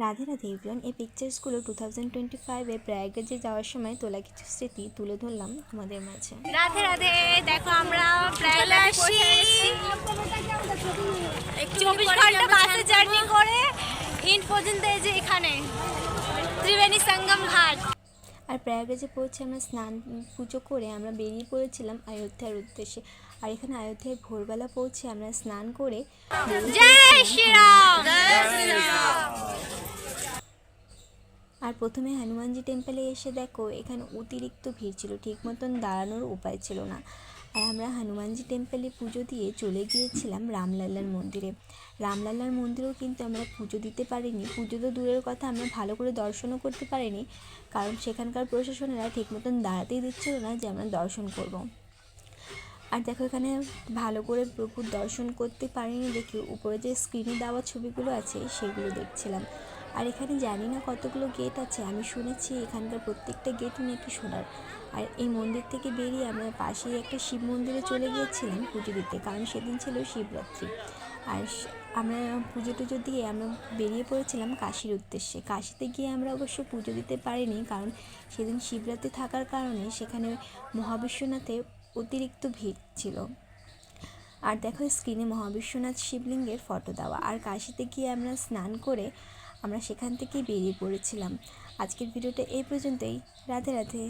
Radhe Radhe everyone. এই পিকচার্সগুলো 2025-এ প্রয়াগরাজে যাওয়ার সময় তোলা কিছু স্মৃতি তুলে ধরলাম তোমাদের মাঝে। রাধে রাধে, দেখো আমরা প্রয়াগরাজে 24 ঘন্টা বাসে জার্নি করে ইন পর্যন্ত এই যে এখানে ত্রিবেণী সঙ্গম ঘাট। আর প্রয়াগরাজে পৌঁছে আমরা স্নান পুজো করে আমরা বেরিয়ে পড়েছিলাম অযোধ্যার উদ্দেশ্যে। আর এখানে অযোধ্যায় ভোরবেলা পৌঁছে আমরা স্নান করে জয় শ্রীরাম। আর প্রথমে হনুমানজি টেম্পলে এসে দেখো এখানে অতিরিক্ত ভিড় ছিল, ঠিক মতন দাঁড়ানোর উপায় ছিল না। আর আমরা হনুমানজি টেম্পলে পুজো দিয়ে চলে গিয়েছিলাম রামলালার মন্দিরে। রামলালার মন্দিরেও কিন্তু আমরা পুজো দিতে পারিনি, পুজো তো দূরের কথা, আমরা ভালো করে দর্শনও করতে পারিনি, কারণ সেখানকার প্রশাসনেরা ঠিক মতন দাঁড়াতেই দিচ্ছিল না যে আমরা দর্শন করব। আর দেখো এখানে ভালো করে প্রভুর দর্শন করতে পারিনি দেখে উপরে যে স্ক্রিনে দেওয়া ছবিগুলো আছে সেগুলো দেখছিলাম। আর এখানে জানি না কতগুলো গেট আছে, আমি শুনেছি এখানকার প্রত্যেকটা গেট নাকি সোনার। আর এই মন্দির থেকে বেরিয়ে আমরা পাশেই একটা শিব মন্দিরে চলে গিয়েছিলাম পুজো দিতে, কারণ সেদিন ছিল শিবরাত্রি। আর আমরা পুজো টুজো দিয়ে আমরা বেরিয়ে পড়েছিলাম কাশীর উদ্দেশ্যে। কাশীতে গিয়ে আমরা অবশ্য পুজো দিতে পারিনি, কারণ সেদিন শিবরাত্রি থাকার কারণে সেখানে মহাবিশ্বনাথে অতিরিক্ত ভিড় ছিল। আর দেখো স্ক্রিনে মহাবিশ্বনাথ শিবলিঙ্গের ফটো দেওয়া। আর কাশীতে গিয়ে আমরা স্নান করে আমরা সেখান থেকেই বেরিয়ে পড়েছিলাম। আজকের ভিডিওটা এই পর্যন্তই। রাধে রাধে।